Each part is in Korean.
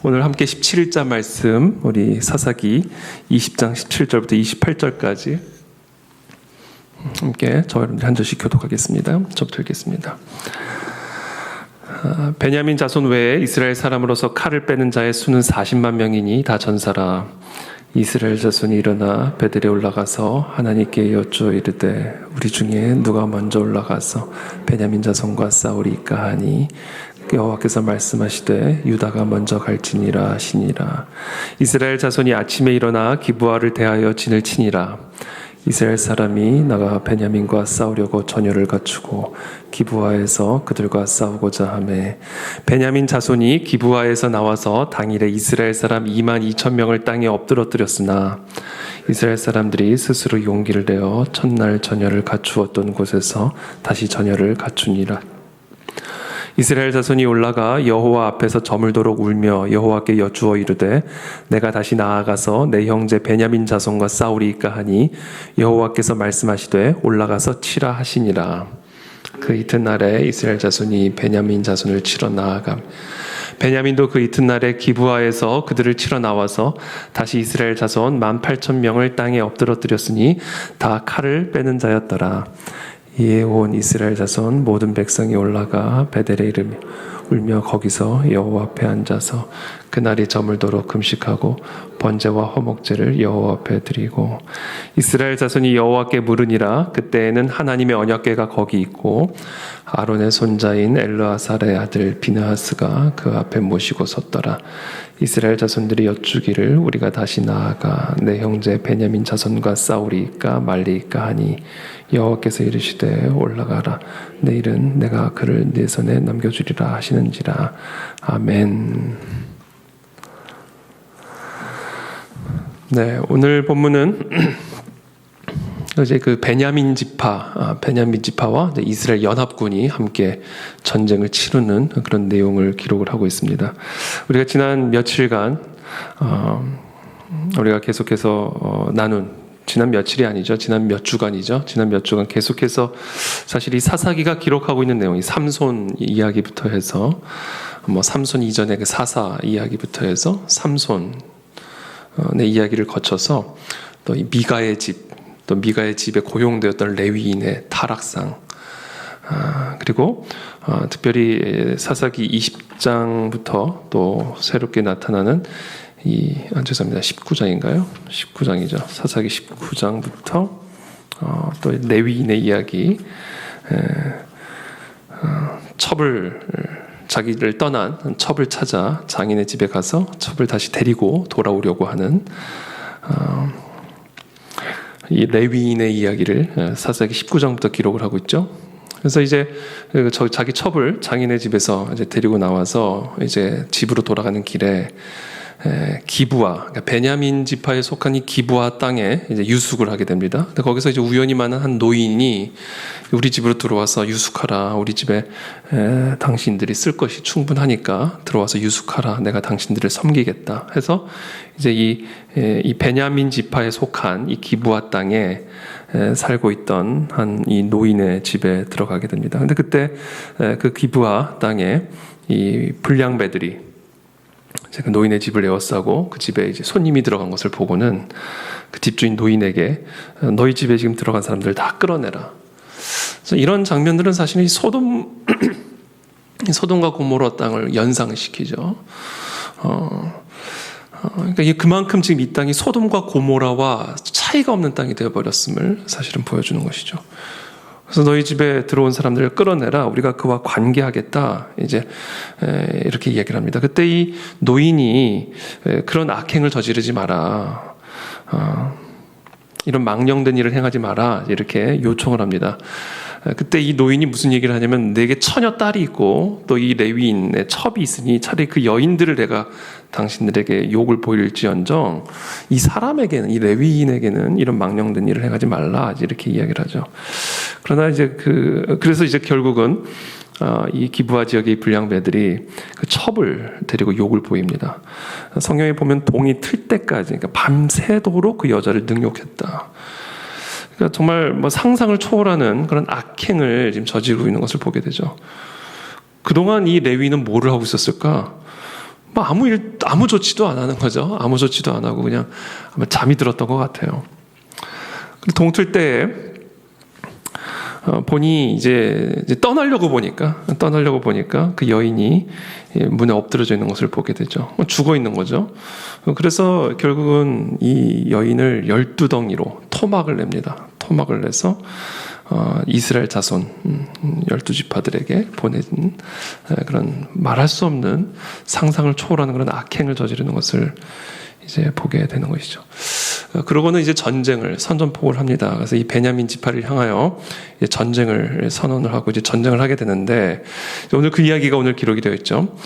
오늘 함께 17자 말씀, 우리 사사기 20장 17절부터 28절까지 함께 저와 여러분들 한 절씩 교독하겠습니다. 저부터 읽겠습니다. 베냐민 자손 외에 이스라엘 사람으로서 칼을 빼는 자의 수는 40만 명이니 다 전사라. 이스라엘 자손이 일어나 베델에 올라가서 하나님께 여쭈어 이르되 우리 중에 누가 먼저 올라가서 베냐민 자손과 싸우리까 하니 여호와께서 말씀하시되 유다가 먼저 갈지니라 하시니라. 이스라엘 자손이 아침에 일어나 기브아를 대하여 진을 치니라. 이스라엘 사람이 나가 베냐민과 싸우려고 전열을 갖추고 기브아에서 그들과 싸우고자 하매 베냐민 자손이 기브아에서 나와서 당일에 이스라엘 사람 2만 2천 명을 땅에 엎드러뜨렸으나 이스라엘 사람들이 스스로 용기를 내어 첫날 전열을 갖추었던 곳에서 다시 전열을 갖추니라. 이스라엘 자손이 올라가 여호와 앞에서 저물도록 울며 여호와께 여쭈어 이르되 내가 다시 나아가서 내 형제 베냐민 자손과 싸우리이까 하니 여호와께서 말씀하시되 올라가서 치라 하시니라. 그 이튿날에 이스라엘 자손이 베냐민 자손을 치러 나아감. 베냐민도 그 이튿날에 기브아에서 그들을 치러 나와서 다시 이스라엘 자손 18,000명을 땅에 엎드러뜨렸으니 다 칼을 빼는 자였더라. 이에 온 이스라엘 자손 모든 백성이 올라가 베델에 이르며 울며 거기서 여호와 앞에 앉아서 그날이 저물도록 금식하고 번제와 화목제를 여호와 앞에 드리고 이스라엘 자손이 여호와께 물으니라. 그때에는 하나님의 언약궤가 거기 있고 아론의 손자인 엘르아살의 아들 비느하스가 그 앞에 모시고 섰더라. 이스라엘 자손들이 여쭈기를 우리가 다시 나아가 내 형제 베냐민 자손과 싸우리이까 말리이까 하니 여호와께서 이르시되 올라가라. 내일은 내가 그를 네 손에 넘겨주리라 하시는지라. 아멘. 네, 오늘 본문은 이제 그 베냐민 지파와 이스라엘 연합군이 함께 전쟁을 치르는 그런 내용을 기록을 하고 있습니다. 우리가 지난 며칠간 우리가 계속해서 나눈 지난 며칠이 아니죠. 지난 몇 주간이죠. 지난 몇 주간 계속해서 사실 이 사사기가 기록하고 있는 내용이 삼손 이야기부터 해서 삼손 이전의 그 사사 이야기부터 해서 삼손의 이야기를 거쳐서 또 이 미가의 집, 또 미가의 집에 고용되었던 레위인의 타락상, 그리고 특별히 사사기 20장부터 또 새롭게 나타나는 죄송합니다. 19장인가요? 19장이죠. 사사기 19장부터 또 레위인의 이야기, 자기를 떠난 첩을 찾아 장인의 집에 가서 첩을 다시 데리고 돌아오려고 하는 이 레위인의 이야기를 사사기 19장부터 기록을 하고 있죠. 그래서 이제 자기 첩을 장인의 집에서 이제 데리고 나와서 이제 집으로 돌아가는 길에 기브아, 그러니까 베냐민 지파에 속한 이 기브아 땅에 이제 유숙을 하게 됩니다. 근데 거기서 이제 우연히 만난 한 노인이 우리 집으로 들어와서 유숙하라. 우리 집에 당신들이 쓸 것이 충분하니까 들어와서 유숙하라. 내가 당신들을 섬기겠다. 해서 이제 이 베냐민 지파에 속한 이 기브아 땅에 살고 있던 한 이 노인의 집에 들어가게 됩니다. 근데 그때 그 기브아 땅에 이 불량배들이 그 노인의 집을 에워싸고 그 집에 이제 손님이 들어간 것을 보고는 그 집주인 노인에게 너희 집에 지금 들어간 사람들 다 끌어내라. 그래서 이런 장면들은 사실 이 소돔과 고모라 땅을 연상시키죠. 그러니까 이게 그만큼 지금 이 땅이 소돔과 고모라와 차이가 없는 땅이 되어버렸음을 사실은 보여주는 것이죠. 그래서 너희 집에 들어온 사람들을 끌어내라. 우리가 그와 관계하겠다. 이제 이렇게 이야기를 합니다. 그때 이 노인이 그런 악행을 저지르지 마라. 이런 망령된 일을 행하지 마라. 이렇게 요청을 합니다. 그때 이 노인이 무슨 얘기를 하냐면 내게 처녀 딸이 있고 또 이 레위인의 첩이 있으니 차라리 그 여인들을 내가 당신들에게 욕을 보일지언정 이 사람에게는, 이 레위인에게는 이런 망령된 일을 행하지 말라. 이렇게 이야기를 하죠. 그러나 이제 그래서 이제 결국은 이 기브아 지역의 불량배들이 그 첩을 데리고 욕을 보입니다. 성경에 보면 동이 틀 때까지, 그러니까 밤새도록 그 여자를 능욕했다. 그러니까 정말 상상을 초월하는 그런 악행을 지금 저지르고 있는 것을 보게 되죠. 그동안 이 레위는 뭐를 하고 있었을까? 아무 조치도 안 하는 거죠. 아무 조치도 안 하고 그냥 아마 잠이 들었던 것 같아요. 동틀 때에 본이 이제 떠나려고 보니까 그 여인이 문에 엎드려져 있는 것을 보게 되죠. 죽어 있는 거죠. 그래서 결국은 이 여인을 12덩이로 토막을 냅니다. 토막을 내서 이스라엘 자손 12지파들에게 보낸 그런 말할 수 없는 상상을 초월하는 그런 악행을 저지르는 것을 이제 보게 되는 것이죠. 그러고는 이제 선전포고를 합니다. 그래서 이 베냐민 지파를 향하여 전쟁을 선언을 하고 이제 전쟁을 하게 되는데, 오늘 그 이야기가 오늘 기록이 되어 있죠.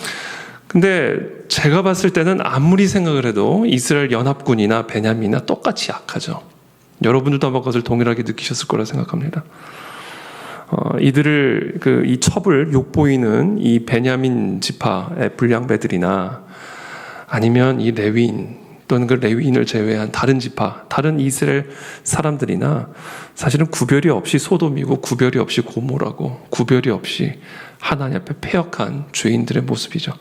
근데 제가 봤을 때는 아무리 생각을 해도 이스라엘 연합군이나 베냐민이나 똑같이 약하죠. 여러분들도 아마 그것을 동일하게 느끼셨을 거라 생각합니다. 이들을 이 첩을 욕보이는 이 베냐민 지파의 불량배들이나 아니면 이 레위인 또는 그 레위인을 제외한 다른 지파, 다른 이스라엘 사람들이나 사실은 구별이 없이 소돔이고 구별이 없이 고모라고 구별이 없이 하나님 앞에 패역한 죄인들의 모습이죠.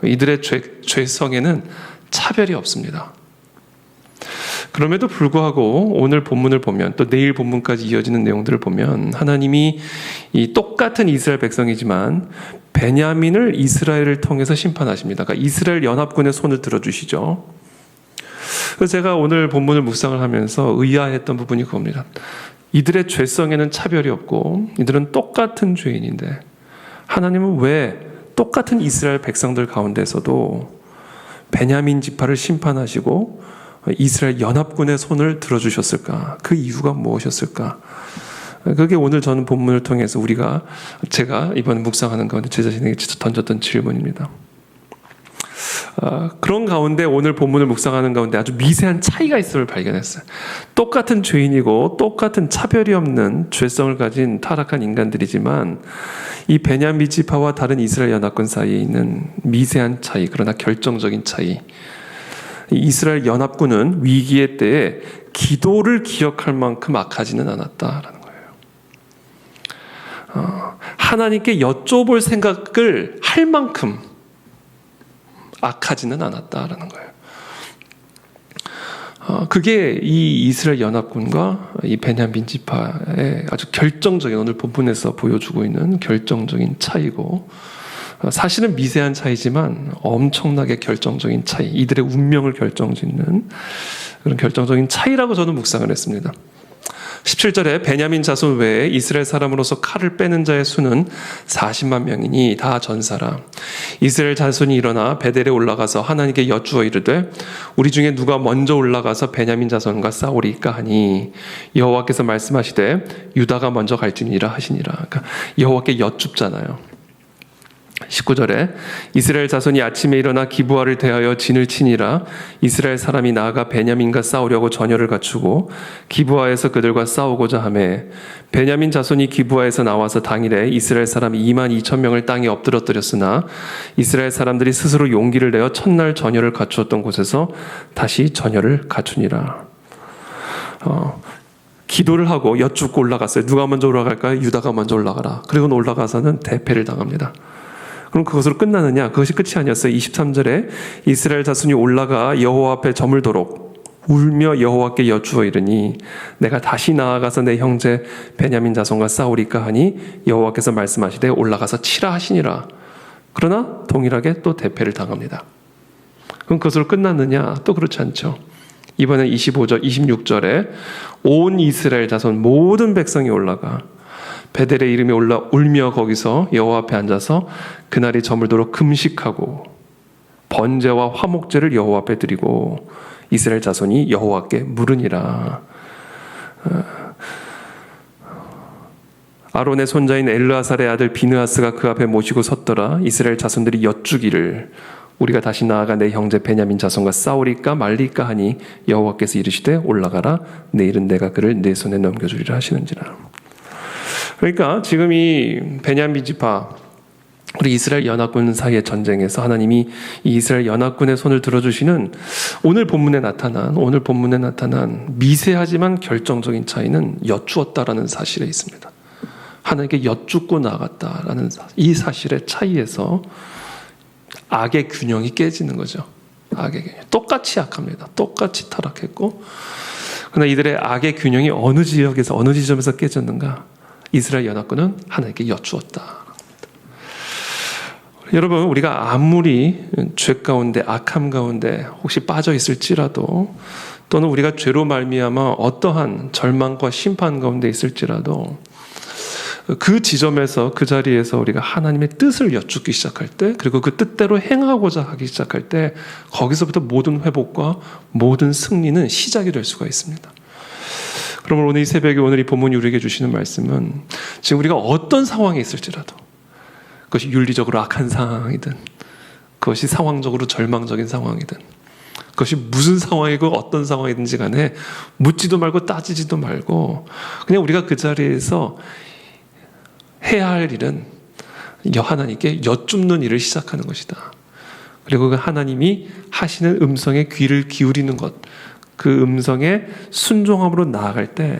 이들의 죄성에는 차별이 없습니다. 그럼에도 불구하고 오늘 본문을 보면 또 내일 본문까지 이어지는 내용들을 보면 하나님이 이 똑같은 이스라엘 백성이지만 베냐민을 이스라엘을 통해서 심판하십니다. 그러니까 이스라엘 연합군의 손을 들어주시죠. 그래서 제가 오늘 본문을 묵상을 하면서 의아했던 부분이 그겁니다. 이들의 죄성에는 차별이 없고 이들은 똑같은 죄인인데 하나님은 왜 똑같은 이스라엘 백성들 가운데서도 베냐민 지파를 심판하시고 이스라엘 연합군의 손을 들어주셨을까? 그 이유가 무엇이었을까? 그게 오늘 저는 본문을 통해서 제가 이번 묵상하는 가운데 제 자신에게 던졌던 질문입니다. 그런 가운데 오늘 본문을 묵상하는 가운데 아주 미세한 차이가 있음을 발견했어요. 똑같은 죄인이고 똑같은 차별이 없는 죄성을 가진 타락한 인간들이지만 이 베냐민 지파와 다른 이스라엘 연합군 사이에 있는 미세한 차이, 그러나 결정적인 차이. 이스라엘 연합군은 위기의 때에 기도를 기억할 만큼 악하지는 않았다라는 거예요. 하나님께 여쭤볼 생각을 할 만큼 악하지는 않았다라는 거예요. 그게 이 이스라엘 연합군과 이 베냐민 지파의 아주 결정적인, 오늘 본문에서 보여주고 있는 결정적인 차이고, 사실은 미세한 차이지만 엄청나게 결정적인 차이, 이들의 운명을 결정짓는 그런 결정적인 차이라고 저는 묵상을 했습니다. 17절에 베냐민 자손 외에 이스라엘 사람으로서 칼을 빼는 자의 수는 40만 명이니 다 전사라. 이스라엘 자손이 일어나 베델에 올라가서 하나님께 여쭈어 이르되 우리 중에 누가 먼저 올라가서 베냐민 자손과 싸우리까 하니 여호와께서 말씀하시되 유다가 먼저 갈지니라 하시니라. 그러니까 여호와께 여쭙잖아요. 19절에 이스라엘 자손이 아침에 일어나 기브아를 대하여 진을 치니라. 이스라엘 사람이 나아가 베냐민과 싸우려고 전열을 갖추고 기브아에서 그들과 싸우고자 하매 베냐민 자손이 기브아에서 나와서 당일에 이스라엘 사람 22,000명을 땅에 엎드러뜨렸으나 이스라엘 사람들이 스스로 용기를 내어 첫날 전열을 갖추었던 곳에서 다시 전열을 갖추니라. 기도를 하고 여쭙고 올라갔어요. 누가 먼저 올라갈까요? 유다가 먼저 올라가라. 그리고 올라가서는 대패를 당합니다. 그럼 그것으로 끝나느냐? 그것이 끝이 아니었어요. 23절에 이스라엘 자손이 올라가 여호와 앞에 저물도록 울며 여호와께 여쭈어 이르니 내가 다시 나아가서 내 형제 베냐민 자손과 싸우리까 하니 여호와께서 말씀하시되 올라가서 치라 하시니라. 그러나 동일하게 또 대패를 당합니다. 그럼 그것으로 끝났느냐? 또 그렇지 않죠. 이번에 26절에 온 이스라엘 자손 모든 백성이 올라가 베델의 이름이 울며 거기서 여호와 앞에 앉아서 그날이 저물도록 금식하고 번제와 화목제를 여호와 앞에 드리고 이스라엘 자손이 여호와께 물으니라. 아론의 손자인 엘르아살의 아들 비느하스가 그 앞에 모시고 섰더라. 이스라엘 자손들이 여쭈기를 우리가 다시 나아가 내 형제 베냐민 자손과 싸우리까 말리까 하니 여호와께서 이르시되 올라가라. 내일은 내가 그를 내 손에 넘겨주리라 하시는지라. 그러니까 지금 이 베냐민 지파, 우리 이스라엘 연합군 사이의 전쟁에서 하나님이 이 이스라엘 연합군의 손을 들어주시는 오늘 본문에 나타난 미세하지만 결정적인 차이는 여쭈었다라는 사실에 있습니다. 하나님께 여쭙고 나아갔다라는 이 사실의 차이에서 악의 균형이 깨지는 거죠. 악의 균형. 똑같이 악합니다. 똑같이 타락했고, 그러나 이들의 악의 균형이 어느 지역에서 어느 지점에서 깨졌는가? 이스라엘 연합군은 하나님께 여쭈었다. 여러분, 우리가 아무리 죄 가운데, 악함 가운데 혹시 빠져 있을지라도, 또는 우리가 죄로 말미암아 어떠한 절망과 심판 가운데 있을지라도, 그 지점에서, 그 자리에서 우리가 하나님의 뜻을 여쭙기 시작할 때, 그리고 그 뜻대로 행하고자 하기 시작할 때, 거기서부터 모든 회복과 모든 승리는 시작이 될 수가 있습니다. 그러면 오늘 이 새벽에, 오늘 이 본문이 우리에게 주시는 말씀은, 지금 우리가 어떤 상황에 있을지라도, 그것이 윤리적으로 악한 상황이든, 그것이 상황적으로 절망적인 상황이든, 그것이 무슨 상황이고 어떤 상황이든지 간에 묻지도 말고 따지지도 말고 그냥 우리가 그 자리에서 해야 할 일은 하나님께 여쭙는 일을 시작하는 것이다. 그리고 그 하나님이 하시는 음성에 귀를 기울이는 것, 그 음성에 순종함으로 나아갈 때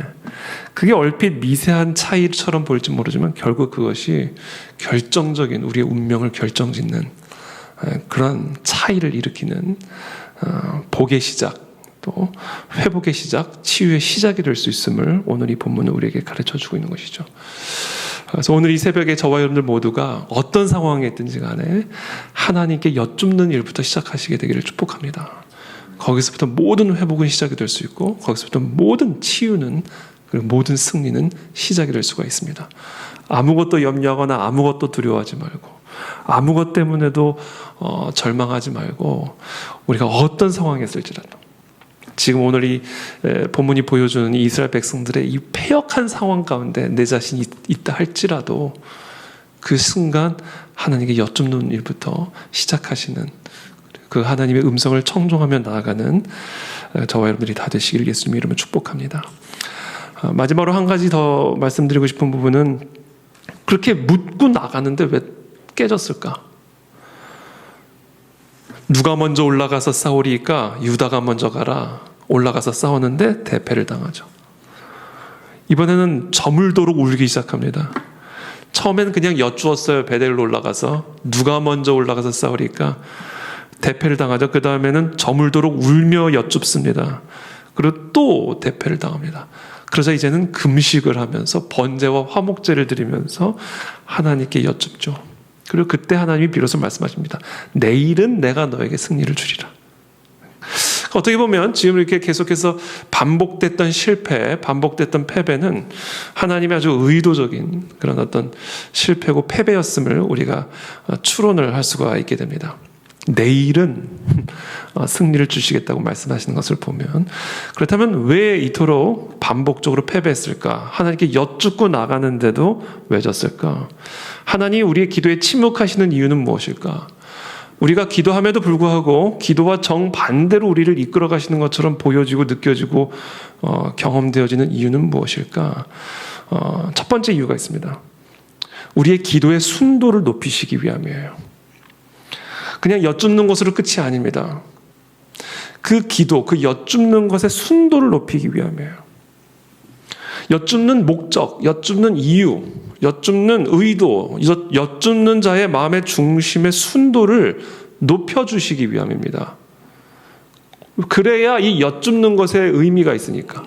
그게 얼핏 미세한 차이처럼 보일지 모르지만 결국 그것이 결정적인 우리의 운명을 결정짓는 그런 차이를 일으키는 복의 시작, 또 회복의 시작, 치유의 시작이 될 수 있음을 오늘 이 본문은 우리에게 가르쳐주고 있는 것이죠. 그래서 오늘 이 새벽에 저와 여러분들 모두가 어떤 상황에 있든지 간에 하나님께 여쭙는 일부터 시작하시게 되기를 축복합니다. 거기서부터 모든 회복은 시작이 될 수 있고, 거기서부터 모든 치유는, 그리고 모든 승리는 시작이 될 수가 있습니다. 아무것도 염려하거나 아무것도 두려워하지 말고, 아무것 때문에도 절망하지 말고, 우리가 어떤 상황에 있을지라도, 지금 오늘 이 본문이 보여주는 이 이스라엘 백성들의 이 패역한 상황 가운데 내 자신이 있다 할지라도 그 순간 하나님께 여쭙는 일부터 시작하시는, 그 하나님의 음성을 청종하며 나아가는 저와 여러분들이 다 되시기를 예수님 이름으로 축복합니다. 마지막으로 한 가지 더 말씀드리고 싶은 부분은, 그렇게 묻고 나가는데 왜 깨졌을까? 누가 먼저 올라가서 싸우리까? 유다가 먼저 가라. 올라가서 싸우는데 대패를 당하죠. 이번에는 저물도록 울기 시작합니다. 처음엔 그냥 여쭈었어요. 베델로 올라가서. 누가 먼저 올라가서 싸우리까? 대패를 당하죠. 그 다음에는 저물도록 울며 여쭙습니다. 그리고 또 대패를 당합니다. 그래서 이제는 금식을 하면서 번제와 화목제를 드리면서 하나님께 여쭙죠. 그리고 그때 하나님이 비로소 말씀하십니다. 내일은 내가 너에게 승리를 주리라. 어떻게 보면 지금 이렇게 계속해서 반복됐던 실패, 반복됐던 패배는 하나님의 아주 의도적인 그런 어떤 실패고 패배였음을 우리가 추론을 할 수가 있게 됩니다. 내일은 승리를 주시겠다고 말씀하시는 것을 보면, 그렇다면 왜 이토록 반복적으로 패배했을까? 하나님께 여쭙고 나가는데도 왜 졌을까? 하나님이 우리의 기도에 침묵하시는 이유는 무엇일까? 우리가 기도함에도 불구하고 기도와 정반대로 우리를 이끌어 가시는 것처럼 보여지고 느껴지고 경험되어지는 이유는 무엇일까? 첫 번째 이유가 있습니다. 우리의 기도의 순도를 높이시기 위함이에요. 그냥 여쭙는 것으로 끝이 아닙니다. 그 기도, 그 여쭙는 것의 순도를 높이기 위함이에요. 여쭙는 목적, 여쭙는 이유, 여쭙는 의도, 여쭙는 자의 마음의 중심의 순도를 높여주시기 위함입니다. 그래야 이 여쭙는 것에 의미가 있으니까.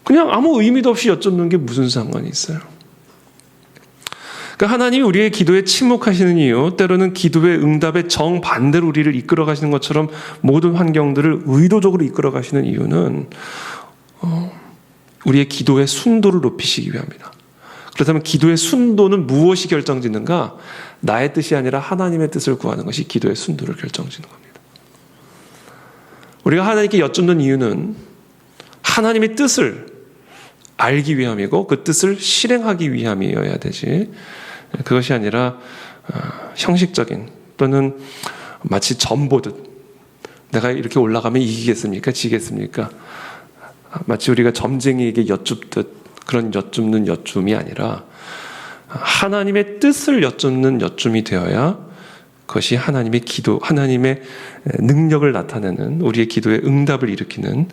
그냥 아무 의미도 없이 여쭙는 게 무슨 상관이 있어요? 그러니까 하나님이 우리의 기도에 침묵하시는 이유, 때로는 기도의 응답의 정반대로 우리를 이끌어 가시는 것처럼 모든 환경들을 의도적으로 이끌어 가시는 이유는 우리의 기도의 순도를 높이시기 위함이다. 그렇다면 기도의 순도는 무엇이 결정짓는가? 나의 뜻이 아니라 하나님의 뜻을 구하는 것이 기도의 순도를 결정짓는 겁니다. 우리가 하나님께 여쭙는 이유는 하나님의 뜻을 알기 위함이고 그 뜻을 실행하기 위함이어야 되지, 그것이 아니라 형식적인 또는 마치 점 보듯 내가 이렇게 올라가면 이기겠습니까? 지겠습니까? 마치 우리가 점쟁이에게 여쭙듯 그런 여쭙는 여쭌이 아니라 하나님의 뜻을 여쭙는 여쭌이 되어야 그것이 하나님의 기도, 하나님의 능력을 나타내는 우리의 기도의 응답을 일으키는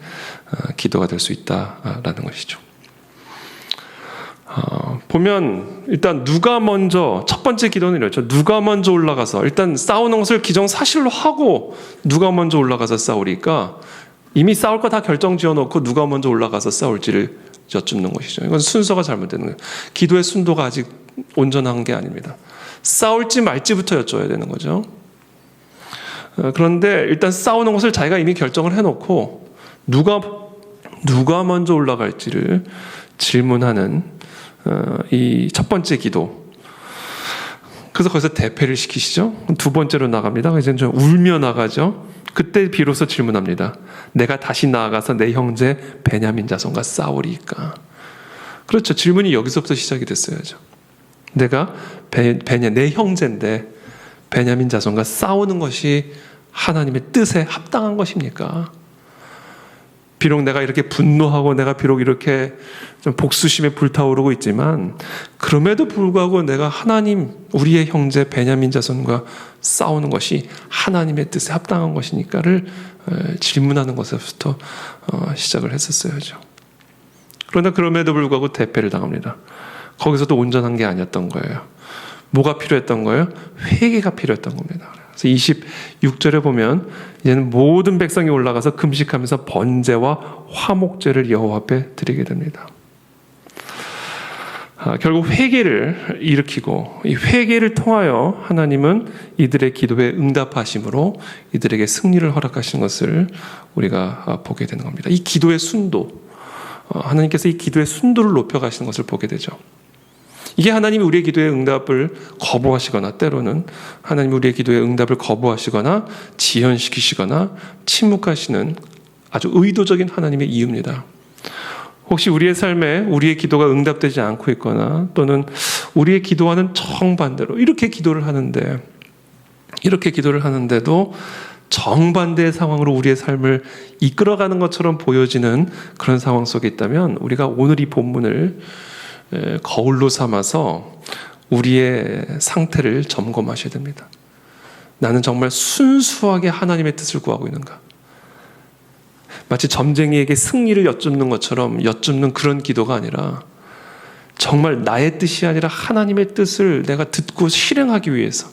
기도가 될 수 있다라는 것이죠. 보면 일단 누가 먼저, 첫 번째 기도는 이렇죠. 누가 먼저 올라가서 일단 싸우는 것을 기정사실로 하고 누가 먼저 올라가서 싸우니까 이미 싸울 거 다 결정 지어놓고 누가 먼저 올라가서 싸울지를 여쭙는 것이죠. 이건 순서가 잘못되는 거예요. 기도의 순도가 아직 온전한 게 아닙니다. 싸울지 말지부터 여쭤야 되는 거죠. 그런데 일단 싸우는 것을 자기가 이미 결정을 해놓고 누가 먼저 올라갈지를 질문하는 이 첫 번째 기도. 그래서 거기서 대패를 시키시죠. 두 번째로 나갑니다. 이제 좀 울며 나가죠. 그때 비로소 질문합니다. 내가 다시 나아가서 내 형제 베냐민 자손과 싸우리까. 그렇죠. 질문이 여기서부터 시작이 됐어야죠. 내가 내 형제인데 베냐민 자손과 싸우는 것이 하나님의 뜻에 합당한 것입니까? 비록 내가 이렇게 분노하고 내가 비록 이렇게 좀 복수심에 불타오르고 있지만 그럼에도 불구하고 내가 우리의 형제 베냐민 자손과 싸우는 것이 하나님의 뜻에 합당한 것이니까를 질문하는 것에서부터 시작을 했었어야죠. 그러나 그럼에도 불구하고 대패를 당합니다. 거기서도 온전한 게 아니었던 거예요. 뭐가 필요했던 거예요? 회개가 필요했던 겁니다. 그래서 26절에 보면 이제는 모든 백성이 올라가서 금식하면서 번제와 화목제를 여호와 앞에 드리게 됩니다. 결국 회개를 일으키고 이 회개를 통하여 하나님은 이들의 기도에 응답하심으로 이들에게 승리를 허락하신 것을 우리가 보게 되는 겁니다. 이 기도의 순도, 하나님께서 이 기도의 순도를 높여가시는 것을 보게 되죠. 이게 하나님이 우리의 기도의 응답을 거부하시거나 때로는 하나님이 우리의 기도의 응답을 거부하시거나 지연시키시거나 침묵하시는 아주 의도적인 하나님의 이유입니다. 혹시 우리의 삶에 우리의 기도가 응답되지 않고 있거나 또는 우리의 기도와는 정반대로 이렇게 기도를 하는데도 정반대의 상황으로 우리의 삶을 이끌어가는 것처럼 보여지는 그런 상황 속에 있다면 우리가 오늘 이 본문을 거울로 삼아서 우리의 상태를 점검하셔야 됩니다. 나는 정말 순수하게 하나님의 뜻을 구하고 있는가? 마치 점쟁이에게 승리를 여쭙는 것처럼 여쭙는 그런 기도가 아니라 정말 나의 뜻이 아니라 하나님의 뜻을 내가 듣고 실행하기 위해서,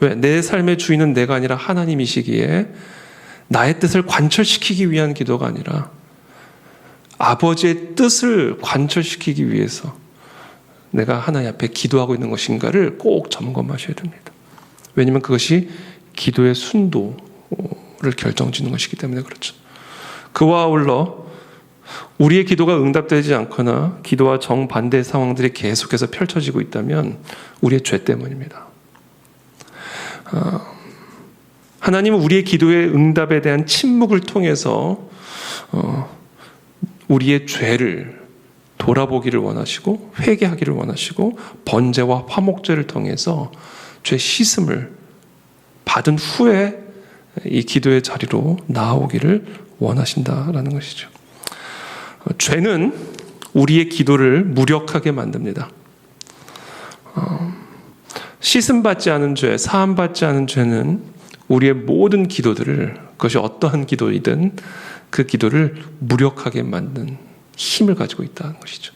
왜? 내 삶의 주인은 내가 아니라 하나님이시기에 나의 뜻을 관철시키기 위한 기도가 아니라 아버지의 뜻을 관철시키기 위해서 내가 하나님 앞에 기도하고 있는 것인가를 꼭 점검하셔야 됩니다. 왜냐하면 그것이 기도의 순도를 결정짓는 것이기 때문에 그렇죠. 그와 아울러 우리의 기도가 응답되지 않거나 기도와 정반대의 상황들이 계속해서 펼쳐지고 있다면 우리의 죄 때문입니다. 하나님은 우리의 기도의 응답에 대한 침묵을 통해서 우리의 죄를 돌아보기를 원하시고 회개하기를 원하시고 번제와 화목제를 통해서 죄 씻음을 받은 후에 이 기도의 자리로 나아오기를 원하신다라는 것이죠. 죄는 우리의 기도를 무력하게 만듭니다. 씻음받지 않은 죄, 사함받지 않은 죄는 우리의 모든 기도들을, 그것이 어떠한 기도이든 그 기도를 무력하게 만든 힘을 가지고 있다는 것이죠.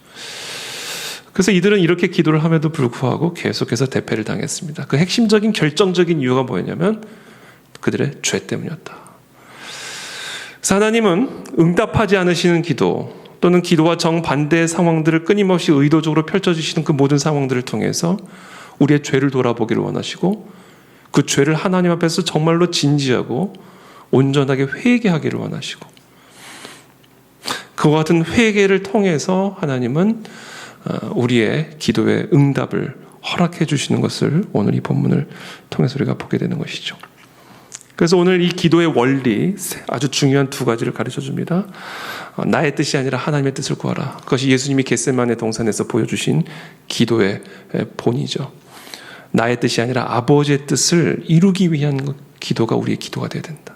그래서 이들은 이렇게 기도를 함에도 불구하고 계속해서 대패를 당했습니다. 그 핵심적인 결정적인 이유가 뭐였냐면 그들의 죄 때문이었다. 그래서 하나님은 응답하지 않으시는 기도 또는 기도와 정반대의 상황들을 끊임없이 의도적으로 펼쳐주시는 그 모든 상황들을 통해서 우리의 죄를 돌아보기를 원하시고 그 죄를 하나님 앞에서 정말로 진지하고 온전하게 회개하기를 원하시고 그와 같은 회개를 통해서 하나님은 우리의 기도의 응답을 허락해 주시는 것을 오늘 이 본문을 통해서 우리가 보게 되는 것이죠. 그래서 오늘 이 기도의 원리 아주 중요한 두 가지를 가르쳐 줍니다. 나의 뜻이 아니라 하나님의 뜻을 구하라. 그것이 예수님이 겟세마네 동산에서 보여주신 기도의 본이죠. 나의 뜻이 아니라 아버지의 뜻을 이루기 위한 기도가 우리의 기도가 되어야 된다.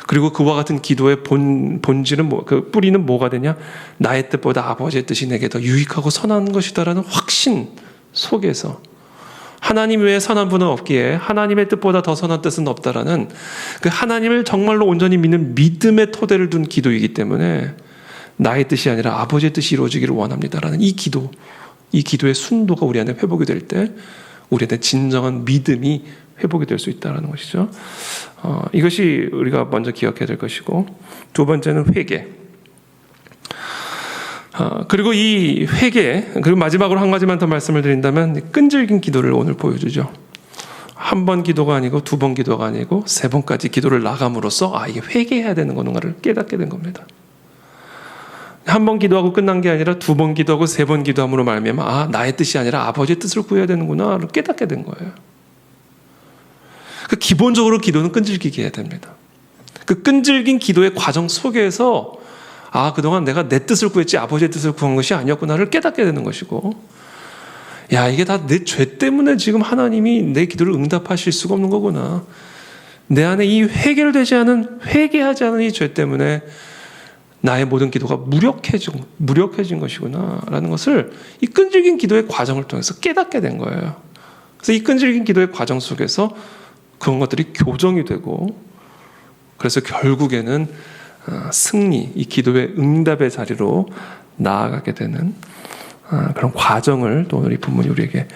그리고 그와 같은 기도의 본질은 그 뿌리는 뭐가 되냐? 나의 뜻보다 아버지의 뜻이 내게 더 유익하고 선한 것이다라는 확신 속에서 하나님 외에 선한 분은 없기에 하나님의 뜻보다 더 선한 뜻은 없다라는 그 하나님을 정말로 온전히 믿는 믿음의 토대를 둔 기도이기 때문에 나의 뜻이 아니라 아버지의 뜻이 이루어지기를 원합니다라는 이 기도 이 기도의 순도가 우리 안에 회복이 될 때 우리 안에 진정한 믿음이 회복이 될 수 있다는 것이죠. 이것이 우리가 먼저 기억해야 될 것이고, 두 번째는 회개. 그리고 이 회개, 그리고 마지막으로 한 가지만 더 말씀을 드린다면 끈질긴 기도를 오늘 보여주죠. 한 번 기도가 아니고 두 번 기도가 아니고 세 번까지 기도를 나감으로써 이게 회개해야 되는 거는가를 깨닫게 된 겁니다. 한 번 기도하고 끝난 게 아니라 두 번 기도하고 세 번 기도함으로 말미암아 나의 뜻이 아니라 아버지의 뜻을 구해야 되는구나를 깨닫게 된 거예요. 그 기본적으로 기도는 끈질기게 해야 됩니다. 그 끈질긴 기도의 과정 속에서 그동안 내가 내 뜻을 구했지 아버지의 뜻을 구한 것이 아니었구나를 깨닫게 되는 것이고, 이게 다 내 죄 때문에 지금 하나님이 내 기도를 응답하실 수가 없는 거구나. 내 안에 이 회개하지 않은 이 죄 때문에 나의 모든 기도가 무력해진 것이구나 라는 것을 이 끈질긴 기도의 과정을 통해서 깨닫게 된 거예요. 그래서 이 끈질긴 기도의 과정 속에서 그런 것들이 교정이 되고, 그래서 결국에는 승리, 이 기도의 응답의 자리로 나아가게 되는 그런 과정을 또 오늘 이 본문이 우리에게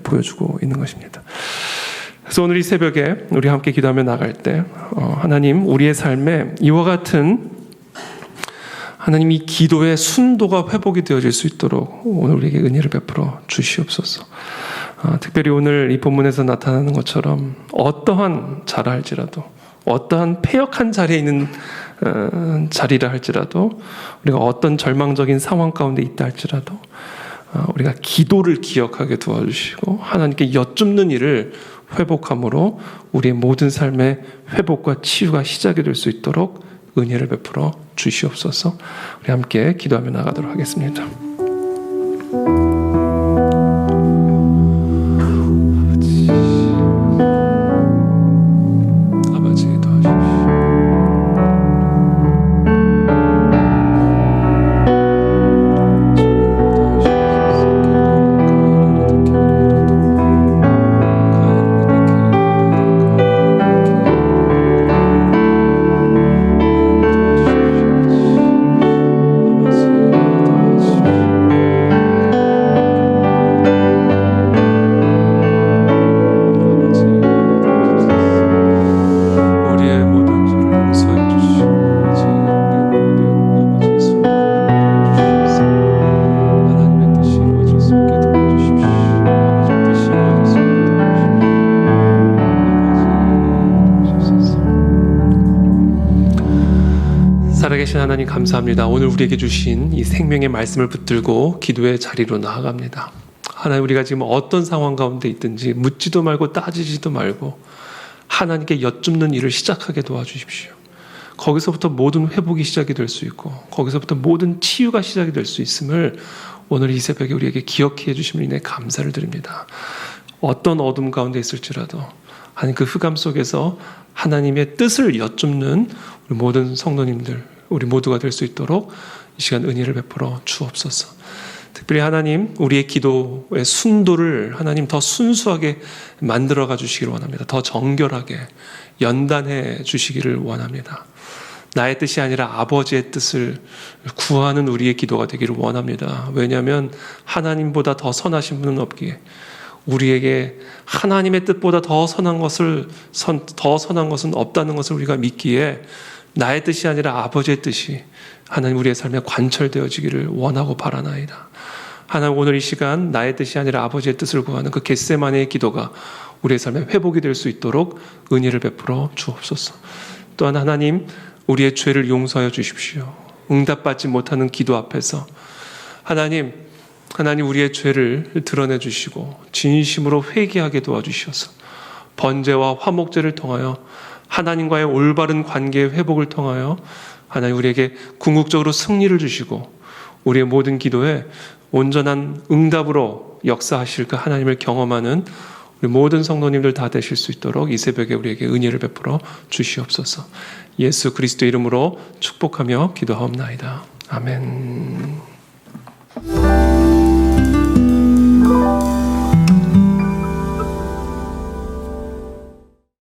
보여주고 있는 것입니다. 그래서 오늘 이 새벽에 우리 함께 기도하며 나갈 때 하나님, 우리의 삶에 이와 같은 하나님 이 기도의 순도가 회복이 되어질 수 있도록 오늘 우리에게 은혜를 베풀어 주시옵소서. 특별히 오늘 이 본문에서 나타나는 것처럼 어떠한 자라 할지라도, 어떠한 패역한 자리에 있는 자리라 할지라도, 우리가 어떤 절망적인 상황 가운데 있다 할지라도 우리가 기도를 기억하게 도와주시고 하나님께 여쭙는 일을 회복함으로 우리의 모든 삶의 회복과 치유가 시작이 될 수 있도록 은혜를 베풀어 주시옵소서. 우리 함께 기도하며 나가도록 하겠습니다. 살아계신 하나님 감사합니다. 오늘 우리에게 주신 이 생명의 말씀을 붙들고 기도의 자리로 나아갑니다. 하나님, 우리가 지금 어떤 상황 가운데 있든지 묻지도 말고 따지지도 말고 하나님께 여쭙는 일을 시작하게 도와주십시오. 거기서부터 모든 회복이 시작이 될 수 있고 거기서부터 모든 치유가 시작이 될 수 있음을 오늘 이 새벽에 우리에게 기억해 주심을 인해 감사를 드립니다. 어떤 어둠 가운데 있을지라도 하나님 그 흑암 속에서 하나님의 뜻을 여쭙는 우리 모든 성도님들, 우리 모두가 될 수 있도록 이 시간 은혜를 베풀어 주옵소서. 특별히 하나님, 우리의 기도의 순도를 하나님 더 순수하게 만들어가 주시기를 원합니다. 더 정결하게 연단해 주시기를 원합니다. 나의 뜻이 아니라 아버지의 뜻을 구하는 우리의 기도가 되기를 원합니다. 왜냐하면 하나님보다 더 선하신 분은 없기에, 우리에게 하나님의 뜻보다 더 선한 것은 없다는 것을 우리가 믿기에 나의 뜻이 아니라 아버지의 뜻이 하나님 우리의 삶에 관철되어지기를 원하고 바라나이다. 하나님, 오늘 이 시간 나의 뜻이 아니라 아버지의 뜻을 구하는 그 겟세마네의 기도가 우리의 삶에 회복이 될 수 있도록 은혜를 베풀어 주옵소서. 또한 하나님, 우리의 죄를 용서하여 주십시오. 응답받지 못하는 기도 앞에서 하나님 우리의 죄를 드러내 주시고 진심으로 회개하게 도와주셔서 번제와 화목제를 통하여 하나님과의 올바른 관계의 회복을 통하여 하나님 우리에게 궁극적으로 승리를 주시고 우리의 모든 기도에 온전한 응답으로 역사하실 그 하나님을 경험하는 우리 모든 성도님들 다 되실 수 있도록 이 새벽에 우리에게 은혜를 베풀어 주시옵소서. 예수 그리스도 이름으로 축복하며 기도하옵나이다. 아멘.